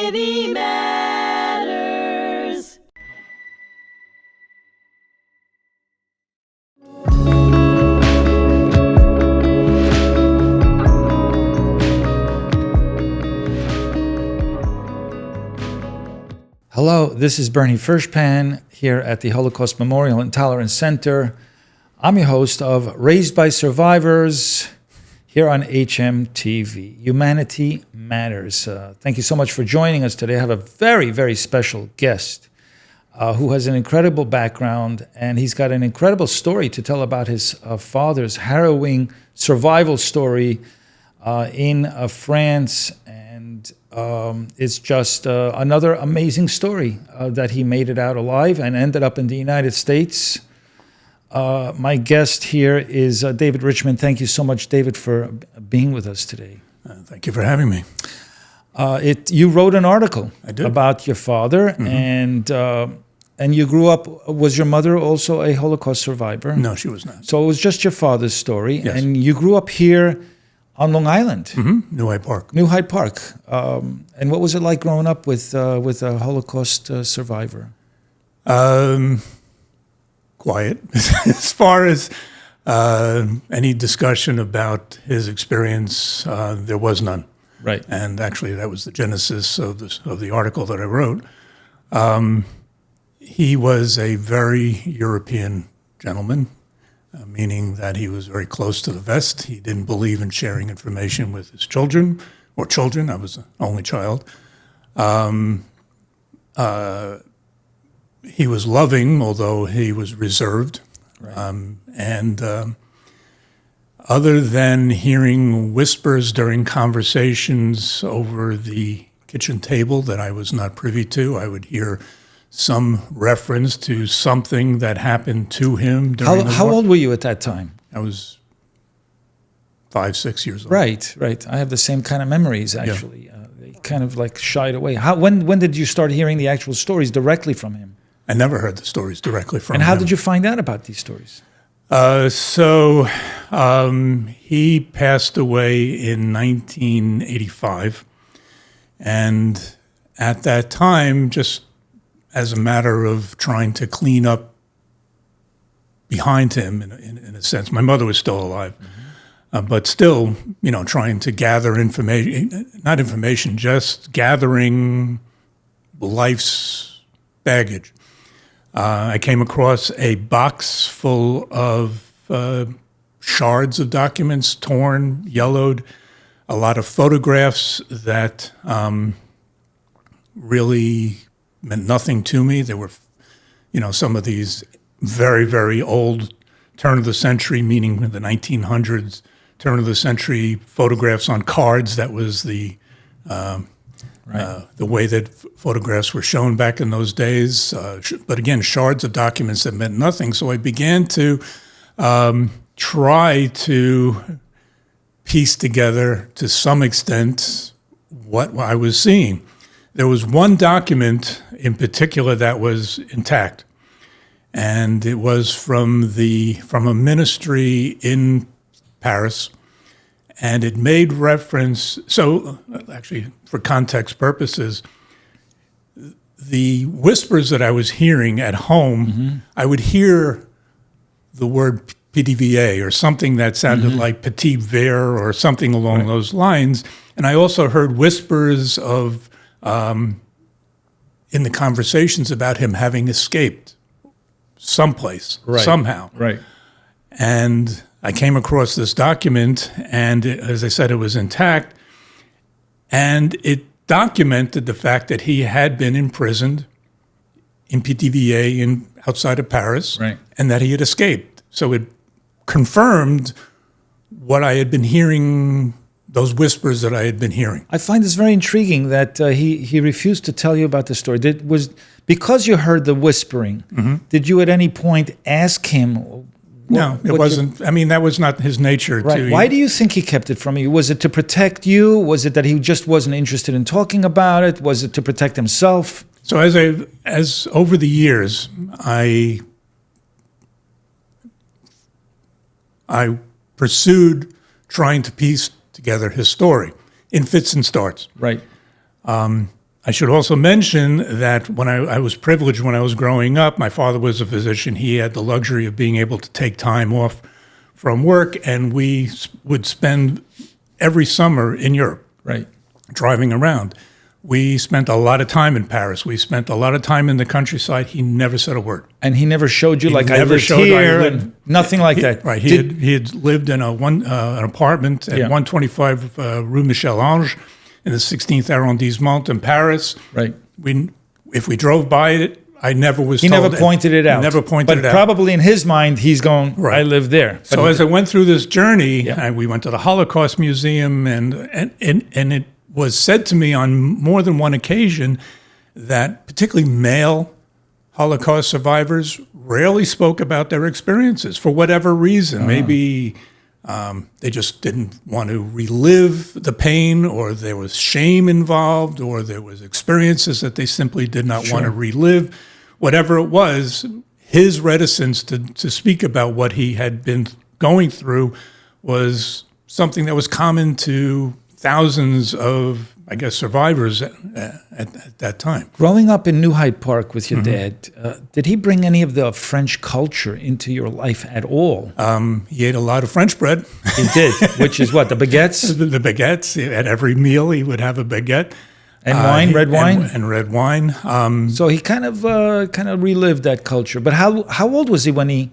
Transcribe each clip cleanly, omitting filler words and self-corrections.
Really matters. Hello, this is Bernie Furshpan here at the Holocaust Memorial and Tolerance Center. I'm your host of Raised by Survivors here on HMTV. Humanity Matters. Thank you so much for joining us today. I have a very, very special guest who has an incredible background, and he's got an incredible story to tell about his father's harrowing survival story in France. And it's just another amazing story that he made it out alive and ended up in the United States. My guest here is David Richman. Thank you so much, David, for being with us today. Thank you for having me. You wrote an article did. About your father, and you grew up. Was your mother also a Holocaust survivor? No, she was not. So it was just your father's story, Yes. and you grew up here on Long Island, New Hyde Park. New Hyde Park. And what was it like growing up with a Holocaust survivor? Quiet. As far as any discussion about his experience, there was none. Right. And actually, that was the genesis of the article that I wrote. He was a very European gentleman, meaning that he was very close to the vest. He didn't believe in sharing information with his children. I was the only child. He was loving, although he was reserved. Right. Other than hearing whispers during conversations over the kitchen table that I was not privy to, I would hear some reference to something that happened to him during the war. How old were you at that time? I was 5, 6 years old. Right. I have the same kind of memories, actually. They kind of like shied away. When did you start hearing the actual stories directly from him? I never heard the stories directly from him. And how did you find out about these stories? He passed away in 1985. And at that time, just as a matter of trying to clean up behind him, in a sense, my mother was still alive. But still, trying to gather information, just gathering life's baggage. I came across a box full of shards of documents, torn, yellowed, a lot of photographs that really meant nothing to me. There were, some of these very, very old turn of the century, meaning the 1900s, turn of the century photographs on cards. That was the way that photographs were shown back in those days. But again, shards of documents that meant nothing. So I began to try to piece together, to some extent, what I was seeing. There was one document in particular that was intact, and it was from a ministry in Paris, and it made reference. So, actually, for context purposes, the whispers that I was hearing at home, I would hear the word Pithiviers or something that sounded like Pithiviers or something along those lines, and I also heard whispers of in the conversations about him having escaped someplace, somehow. Right. And I came across this document, and as I said, it was intact, and it documented the fact that he had been imprisoned in Pithiviers outside of Paris, and that he had escaped. So it confirmed what I had been hearing, those whispers that I had been hearing. I find this very intriguing that he refused to tell you about the story. Because you heard the whispering, did you at any point ask him? No, it wasn't. That was not his nature. Right. Why do you think he kept it from you? Was it to protect you? Was it that he just wasn't interested in talking about it? Was it to protect himself? So as over the years, I pursued trying to piece together his story in fits and starts. Right. I should also mention that when I was privileged when I was growing up, my father was a physician. He had the luxury of being able to take time off from work, and we would spend every summer in Europe, Right. driving around. We spent a lot of time in Paris. We spent a lot of time in the countryside. He never said a word. And he never showed you, like, I never lived showed I here, lived- and nothing like that. Right. Did- He had lived in an apartment at Yeah. 125 Rue Michel Ange in the 16th arrondissement in Paris. Right. If we drove by it, I never was He told never pointed it out. He never pointed but it out. probably in his mind, he's going, Right. I live there. So But as I went through this journey, Yeah. we went to the Holocaust Museum, and it was said to me on more than one occasion that particularly male Holocaust survivors rarely spoke about their experiences for whatever reason. Maybe they just didn't want to relive the pain, or there was shame involved, or there was experiences that they simply did not want to relive. Whatever it was, his reticence to speak about what he had been going through was something that was common to thousands of, I guess, survivors at that time. growing up in New Hyde Park with Mm-hmm. your dad, did he bring any of the French culture into your life at all? He ate a lot of French bread. He did, which is what, the baguettes The baguettes. At every meal, he would have a baguette. and wine, red wine? And red wine. So he kind of relived that culture. But how old was he when he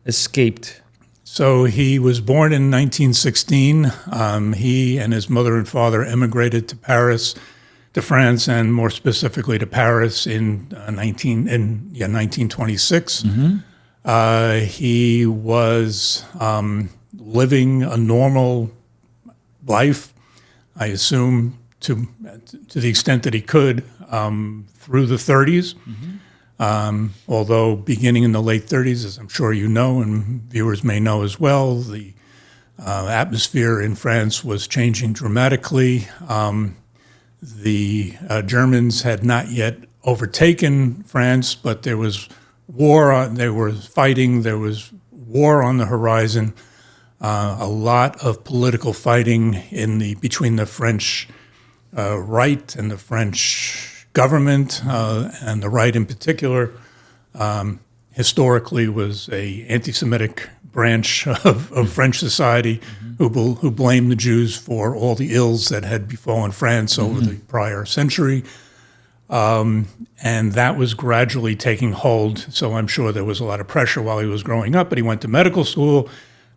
escaped? So he was born in 1916. He and his mother and father emigrated to Paris, to France, and more specifically to Paris in 1926. He was living a normal life, I assume, to the extent that he could, through the 30s. Although beginning in the late 30s, as I'm sure you know, and viewers may know as well, the atmosphere in France was changing dramatically. The Germans had not yet overtaken France, but there was war. They were fighting. There was war on the horizon. A lot of political fighting between the French right and the French government, and the right in particular, historically was a anti-Semitic branch of French society who blamed the Jews for all the ills that had befallen France over the prior century. And that was gradually taking hold. So I'm sure there was a lot of pressure while he was growing up, but he went to medical school.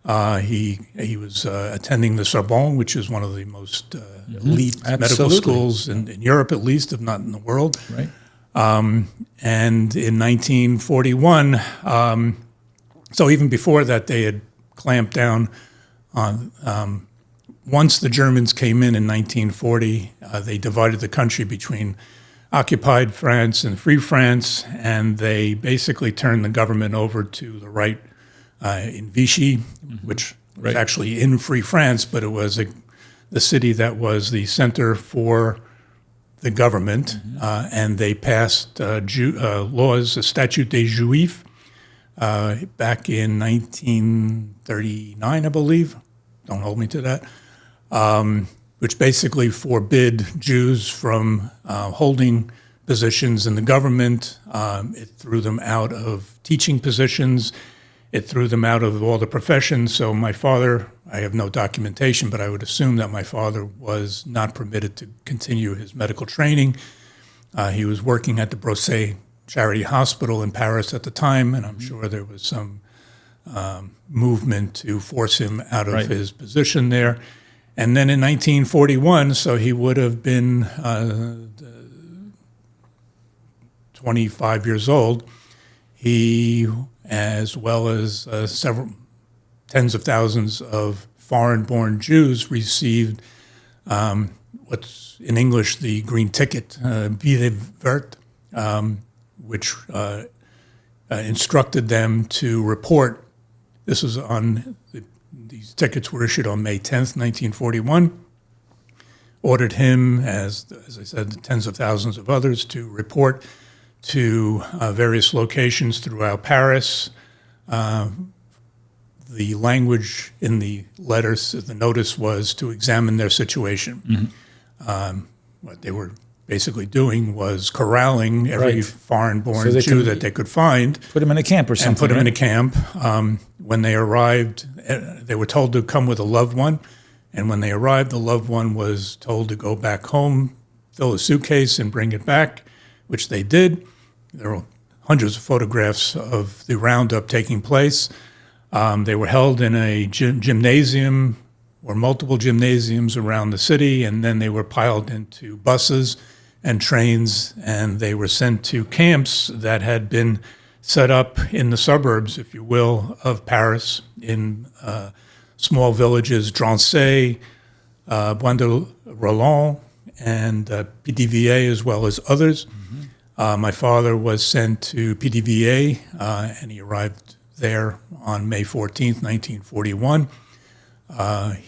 He was attending the Sorbonne, which is one of the most elite medical schools in Europe, at least, if not in the world. Right. And in 1941, so even before that, they had clamped down on. Once the Germans came in 1940, they divided the country between occupied France and free France, and they basically turned the government over to the right in Vichy, which was actually in Free France, but it was the city that was the center for the government, and they passed laws, the Statute des Juifs, back in 1939, I believe. Don't hold me to that. Which basically forbid Jews from holding positions in the government. It threw them out of teaching positions. It threw them out of all the professions. So my father, I have no documentation, but I would assume that my father was not permitted to continue his medical training. He was working at the Brosset Charity Hospital in Paris at the time, and I'm sure there was some movement to force him out of his position there. And then in 1941, so he would have been 25 years old, he, as well as several tens of thousands of foreign-born Jews, received what's in English the green ticket, billet vert, which instructed them to report. This was on these tickets were issued on May 10th, 1941. Ordered him, as I said, tens of thousands of others, to report to various locations throughout Paris. The language in the letters, the notice was to examine their situation. They were basically doing was corralling every Right. foreign-born So they Jew can- that they could find Put him in a camp or something. and put them in a right? camp. When they arrived, they were told to come with a loved one. And when they arrived, the loved one was told to go back home, fill a suitcase, and bring it back, which they did. There were hundreds of photographs of the roundup taking place. They were held in a gymnasium or multiple gymnasiums around the city, and then they were piled into buses and trains, and they were sent to camps that had been set up in the suburbs, if you will, of Paris, in small villages, Drancy, Bois de Roland, and Pithiviers, as well as others. My father was sent to Pithiviers, and he arrived there on May 14th, 1941.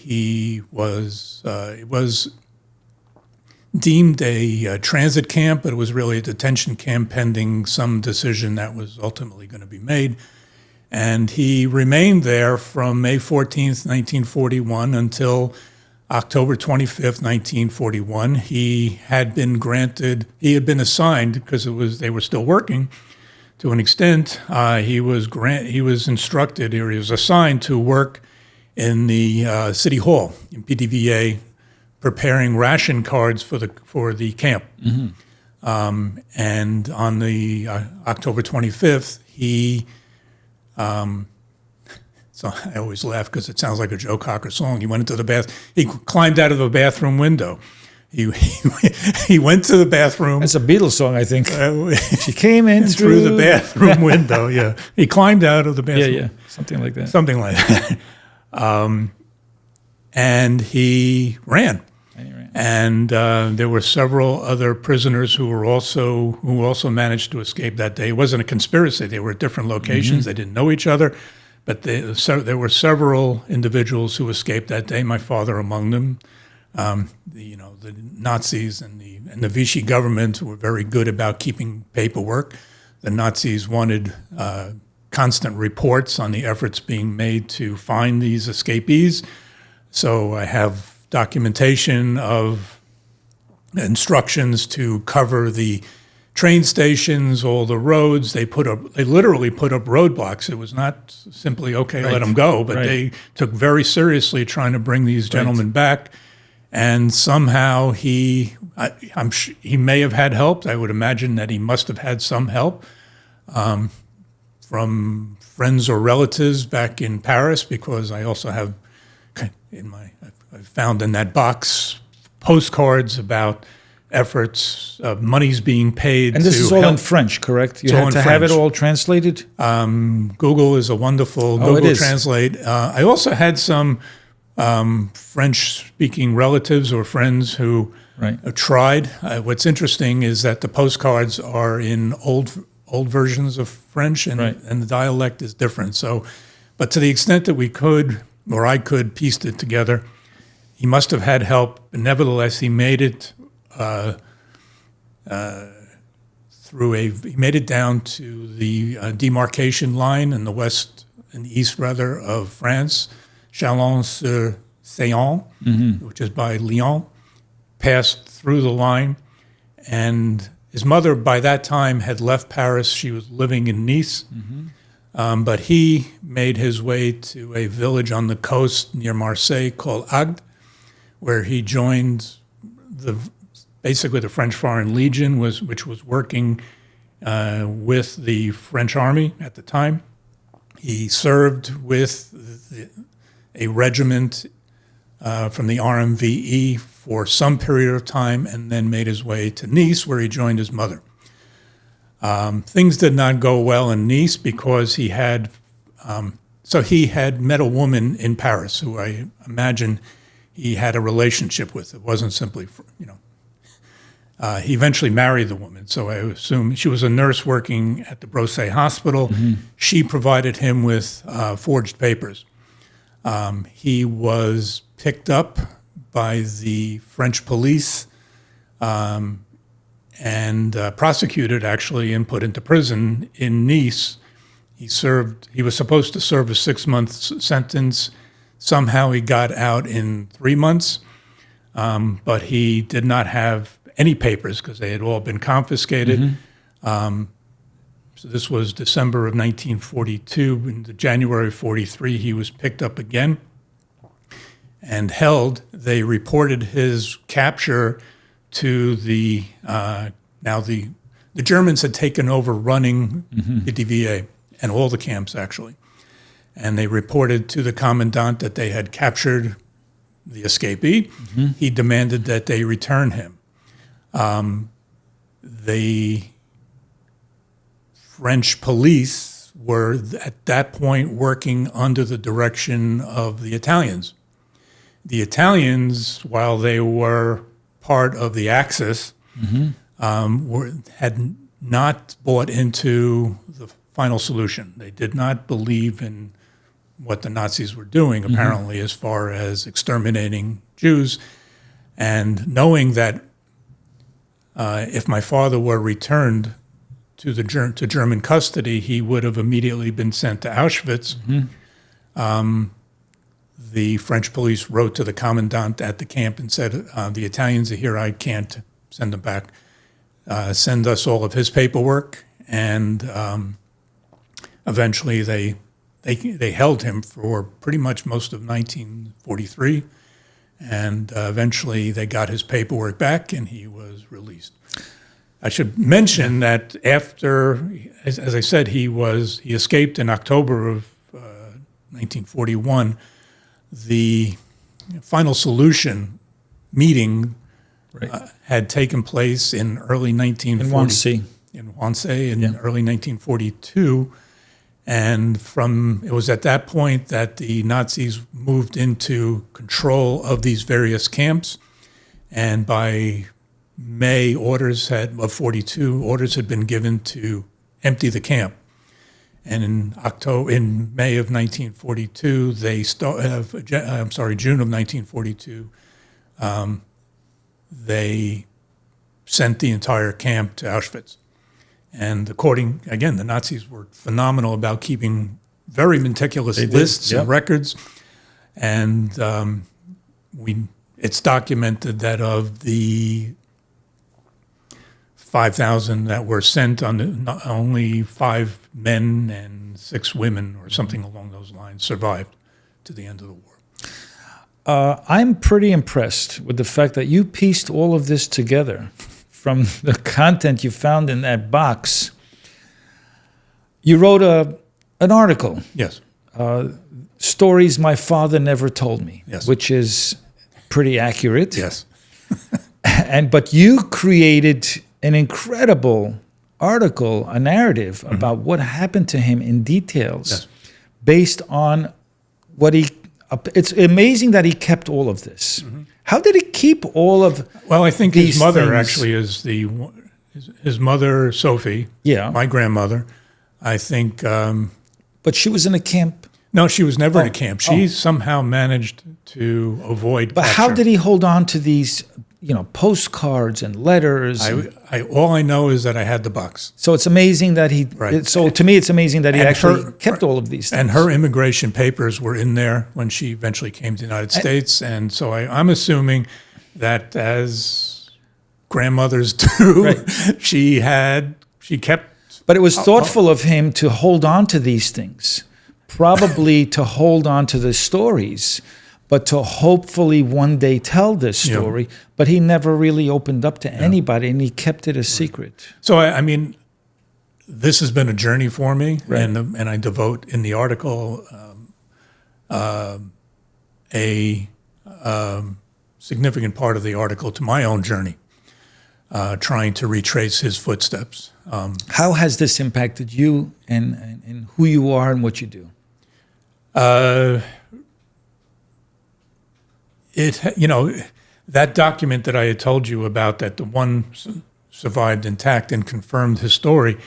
It was deemed a transit camp, but it was really a detention camp pending some decision that was ultimately going to be made. And he remained there from May 14th, 1941 until October 25th, 1941. He had been assigned, because they were still working to an extent. He was instructed, or he was assigned to work in the city hall in Pithiviers, preparing ration cards for the camp. And on the October 25th, he, so I always laugh because it sounds like a Joe Cocker song. He went into the bath. He climbed out of a bathroom window. He went to the bathroom. That's a Beatles song, I think. She came in through the bathroom window. Yeah, he climbed out of the bathroom. Yeah, something like that. Something like that. And he ran. And there were several other prisoners who also managed to escape that day. It wasn't a conspiracy. They were at different locations. They didn't know each other, but there were several individuals who escaped that day. My father among them. The Nazis and the Vichy government were very good about keeping paperwork. The Nazis wanted constant reports on the efforts being made to find these escapees. So I have documentation of instructions to cover the train stations, all the roads. They literally put up roadblocks. It was not simply, okay, let them go, but they took very seriously trying to bring these gentlemen back. And somehow he may have had help. I would imagine that he must have had some help from friends or relatives back in Paris, because I also have I found in that box postcards about efforts of monies being paid. And this is all help. in French, correct? You It's all had in to have it French. all translated? Google is a wonderful Google Translate. I also had some French-speaking relatives or friends who tried. What's interesting is that the postcards are in old versions of French, and the dialect is different. So, but to the extent that we could, or I could, piece it together, he must have had help. But nevertheless, he made it he made it down to the demarcation line in the east of France, Chalon-sur-Saône, which is by Lyon, passed through the line. And his mother, by that time, had left Paris. She was living in Nice. But he made his way to a village on the coast near Marseille called Agde, where he joined basically the French Foreign Legion, which was working with the French army at the time. He served with a regiment from the RMVE for some period of time, and then made his way to Nice, where he joined his mother. Things did not go well in Nice because he had met a woman in Paris who I imagine he had a relationship with. It wasn't simply, he eventually married the woman, so I assume she was a nurse working at the Brosset Hospital. She provided him with forged papers. He was picked up by the French police and prosecuted, actually, and put into prison in Nice. He was supposed to serve a 6-month sentence. Somehow he got out in 3 months, but he did not have any papers because they had all been confiscated. So this was December of 1942. In January of 43, he was picked up again and held. They reported his capture to the Germans had taken over running Pithiviers and all the camps, actually. And they reported to the commandant that they had captured the escapee. He demanded that they return him. The French police were at that point working under the direction of the Italians. The Italians, while they were part of the Axis, had not bought into the final solution. They did not believe in what the Nazis were doing, apparently, as far as exterminating Jews. And knowing that if my father were returned to German custody, he would have immediately been sent to Auschwitz. The French police wrote to the commandant at the camp and said, the Italians are here, I can't send them back. Send us all of his paperwork. And eventually they held him for pretty much most of 1943. And eventually they got his paperwork back and he was released. I should mention that after, as I said, he escaped in October of 1941. The final solution meeting had taken place in early 1940. In Wannsee in early 1942. And it was at that point that the Nazis moved into control of these various camps. And by May, orders had been given to empty the camp. And in May of 1942, June of 1942, they sent the entire camp to Auschwitz. And the Nazis were phenomenal about keeping very meticulous lists and records. And it's documented that of the 5,000 that were sent, only 5 men and 6 women or something along those lines survived to the end of the war. I'm pretty impressed with the fact that you pieced all of this together from the content you found in that box. You wrote an article. Yes. Stories My Father Never Told Me, which is pretty accurate. Yes. But you created an incredible article, a narrative about what happened to him in details based on what he... It's amazing that he kept all of this. How did he keep all of Well, I think his mother things? Actually is his mother, Sophie, my grandmother, I think... but she was in a camp? No, she was never in a camp. She somehow managed to avoid But capture. how did he hold on to these... postcards and letters. All I know is that I had the box. So it's amazing that he. So to me, it's amazing that he actually kept all of these things. And her immigration papers were in there when she eventually came to the United States. And so I'm assuming that, as grandmothers do, she kept. But it was thoughtful of him to hold on to these things, probably to hold on to the stories, but to hopefully one day tell this story. But he never really opened up to anybody, and he kept it a secret. So, I mean, this has been a journey for me, and I devote in the article a significant part of the article to my own journey, trying to retrace his footsteps. How has this impacted you and who you are and what you do? That document that I had told you about, that the one survived intact and confirmed his story,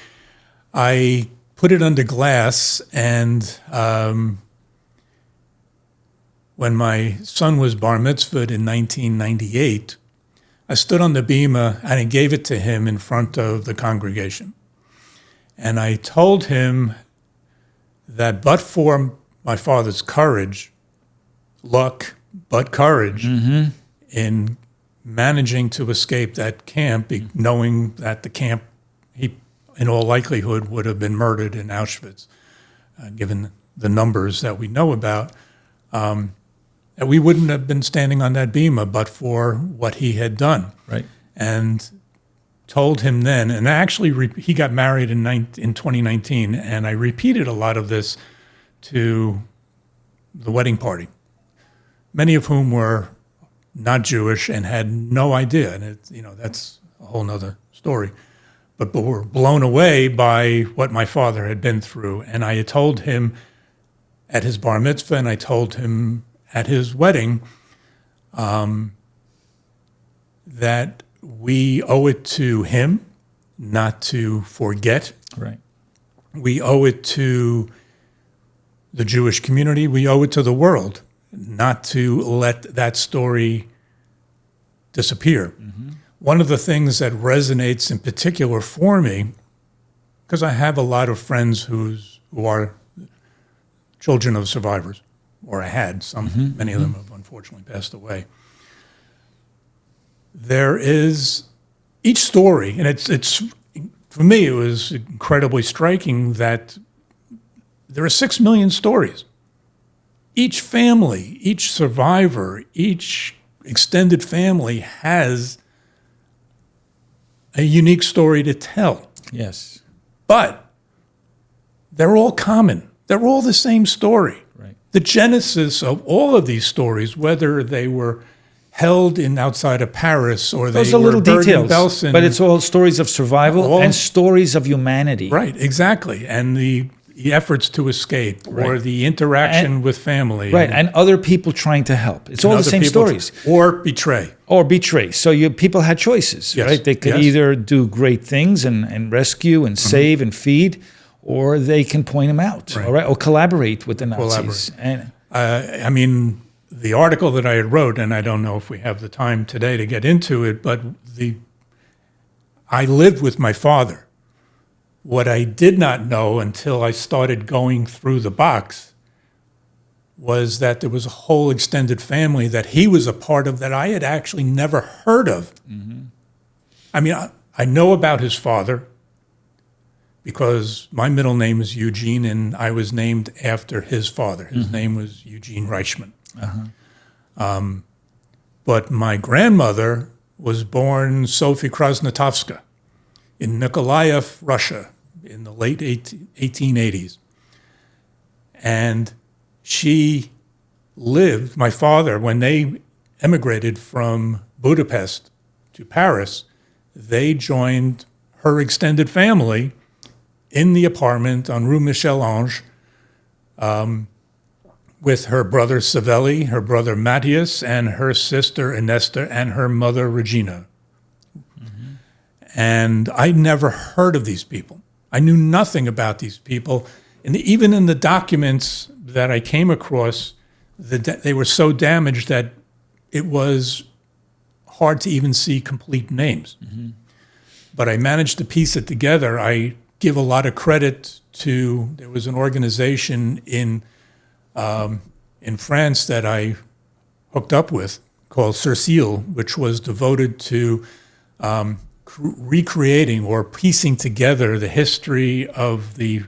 I put it under glass, and when my son was bar mitzvahed in 1998, I stood on the bima and I gave it to him in front of the congregation. And I told him that but for my father's courage, luck, but courage in managing to escape that camp, knowing that the camp, he, in all likelihood, would have been murdered in Auschwitz, given the numbers that we know about, that we wouldn't have been standing on that bema but for what he had done. Right. And told him then, and actually he got married in 2019, and I repeated a lot of this to the wedding party, many of whom were not Jewish and had no idea, and that's a whole nother story, but were blown away by what my father had been through. And I had told him at his bar mitzvah, and I told him at his wedding, that we owe it to him not to forget. Right. We owe it to the Jewish community. We owe it to the world not to let that story disappear. Mm-hmm. One of the things that resonates in particular for me, because I have a lot of friends who are children of survivors, or I had some, many of them have unfortunately passed away. There is each story, and it's for me, it was incredibly striking that there are 6 million stories. Each family, each survivor, each extended family has a unique story to tell. Yes. But they're all common. They're all the same story. Right. The genesis of all of these stories, whether they were held outside of Paris or Those they are were little buried in details, Belsen. but it's all stories of survival and stories of humanity. Right, exactly. And the efforts to escape or the interaction with family. Right, and other people trying to help. It's all the same stories. Or betray. Or betray. So people had choices, Yes. right? They could either do great things and rescue and save and feed, or they can point them out, all right? Or collaborate with the Nazis. And I mean, the article that I had wrote, and I don't know if we have the time today to get into it, but I lived with my father. What I did not know until I started going through the box was that there was a whole extended family that he was a part of that I had actually never heard of. Mm-hmm. I mean, I know about his father because my middle name is Eugene, and I was named after his father. His name was Eugene Richman. Uh-huh. But my grandmother was born Sophie Krasnotovska in Nikolaev, Russia, in the late 1880s. And she lived, my father, when they emigrated from Budapest to Paris, they joined her extended family in the apartment on Rue Michel-Ange, with her brother Savelli, her brother Matthias, and her sister Inesta, and her mother Regina. Mm-hmm. And I never heard of these people. I knew nothing about these people. And even in the documents that I came across, they were so damaged that it was hard to even see complete names. Mm-hmm. But I managed to piece it together. I give a lot of credit to, there was an organization in France that I hooked up with called Cercile, which was devoted to recreating or piecing together the history of the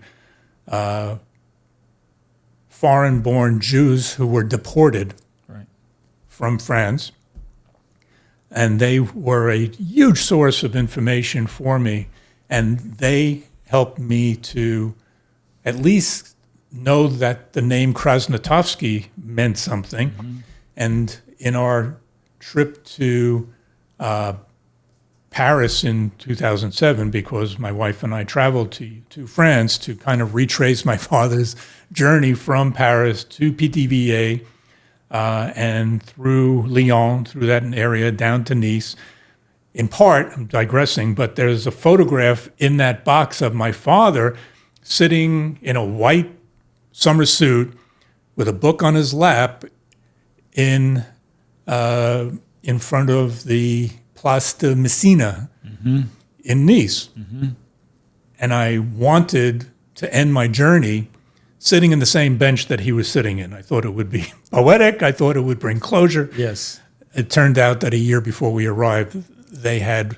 foreign-born Jews who were deported from France. And they were a huge source of information for me, and they helped me to at least know that the name Krasnotovsky meant something. Mm-hmm. And in our trip to Paris in 2007, because my wife and I traveled to France to kind of retrace my father's journey from Paris to Pithiviers and through Lyon, through that area, down to Nice. In part, I'm digressing, but there's a photograph in that box of my father sitting in a white summer suit with a book on his lap in front of the Place de Messina in Nice. Mm-hmm. And I wanted to end my journey sitting in the same bench that he was sitting in. I thought it would be poetic. I thought it would bring closure. Yes. it turned out that a year before we arrived, they had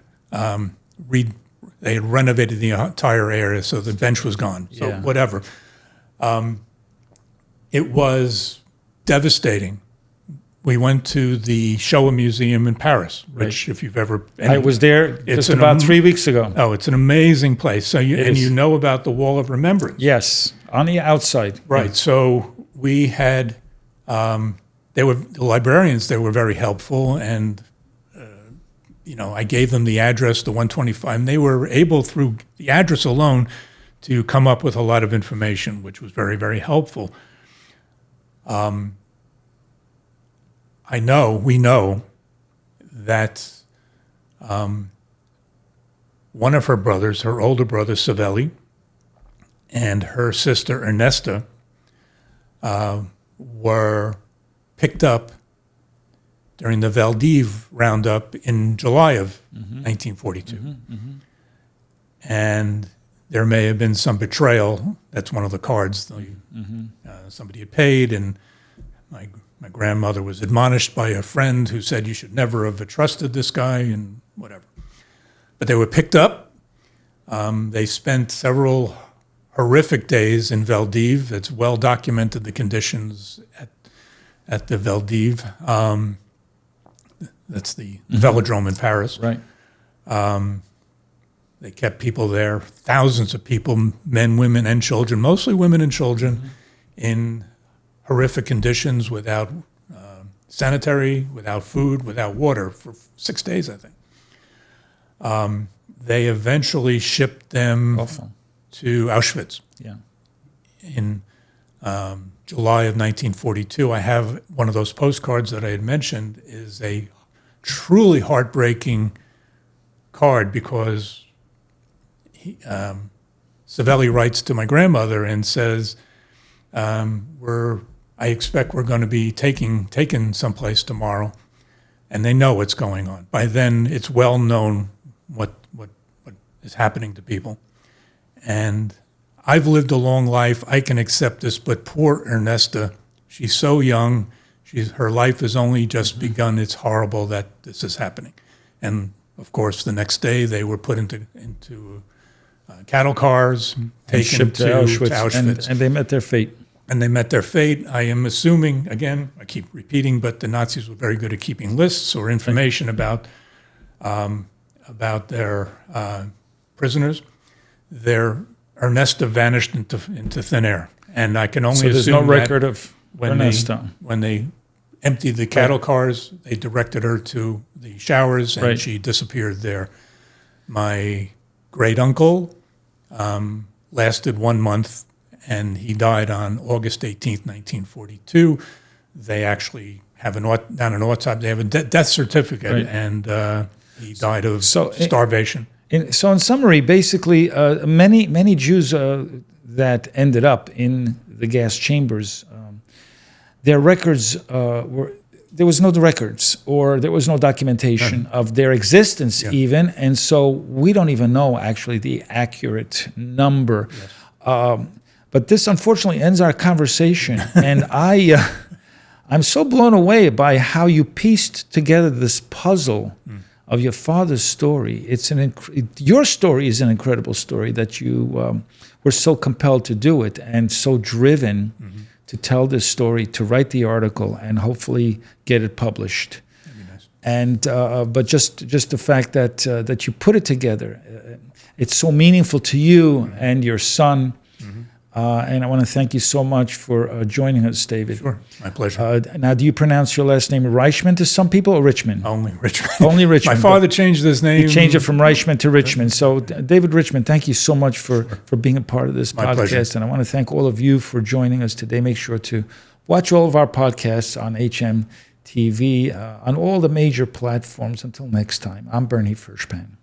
renovated the entire area, so the bench was gone. So whatever. It was devastating. We went to the Shoah Museum in Paris, which if you've ever... I was there just about 3 weeks ago. Oh, it's an amazing place. So you know about the Wall of Remembrance. Yes, on the outside. Right. So we had... the librarians, they were very helpful, and I gave them the address, the 125, and they were able, through the address alone, to come up with a lot of information, which was very, very helpful. We know that one of her brothers, her older brother, Savelli, and her sister, Ernesta, were picked up during the Valdiv roundup in July of 1942. And there may have been some betrayal. That's one of the cards. Somebody had paid, and my grandmother was admonished by a friend who said, you should never have trusted this guy, and whatever. But they were picked up. They spent several horrific days in Valdiv. It's well documented, the conditions at the Valdiv. That's the velodrome in Paris. Right. They kept people there, thousands of people, men, women, and children, mostly women and children, in horrific conditions, without sanitary, without food, without water, for 6 days, I think. They eventually shipped them to Auschwitz. Yeah. In July of 1942. I have one of those postcards that I had mentioned, is a truly heartbreaking card, because Savelli writes to my grandmother and says, I expect we're going to be taken someplace tomorrow, and they know what's going on. By then, it's well known what is happening to people. And I've lived a long life. I can accept this, but poor Ernesta, she's so young. Her life has only just begun. It's horrible that this is happening. And of course, the next day they were put into cattle cars, taken to Auschwitz. And they met their fate. And they met their fate. I am assuming, again, I keep repeating, but the Nazis were very good at keeping lists or information about their prisoners. Their Ernesta vanished into thin air, and I can only assume there's no record of Ernesta. When they emptied the cattle cars, they directed her to the showers, and she disappeared there. My great uncle lasted 1 month, and he died on August 18th, 1942. They actually have an autopsy. They have a death certificate, and he died of starvation. So in summary, basically, many Jews that ended up in the gas chambers, their records there was no records, or there was no documentation of their existence even, and so we don't even know actually the accurate number. Yes. But this unfortunately ends our conversation, and I'm so blown away by how you pieced together this puzzle of your father's story. Your story is an incredible story that you were so compelled to do it, and so driven to tell this story, to write the article, and hopefully get it published. That'd be nice. And but just the fact that you put it together, it's so meaningful to you and your son. And I want to thank you so much for joining us, David. Sure, my pleasure. Now, do you pronounce your last name Richman to some people, or Richman? Only Richman. Only Richman. My father changed his name. He changed it from Richman to Richman. So, David Richman, thank you so much for being a part of this podcast. Pleasure. And I want to thank all of you for joining us today. Make sure to watch all of our podcasts on HMTV, on all the major platforms. Until next time, I'm Bernie Furshpan.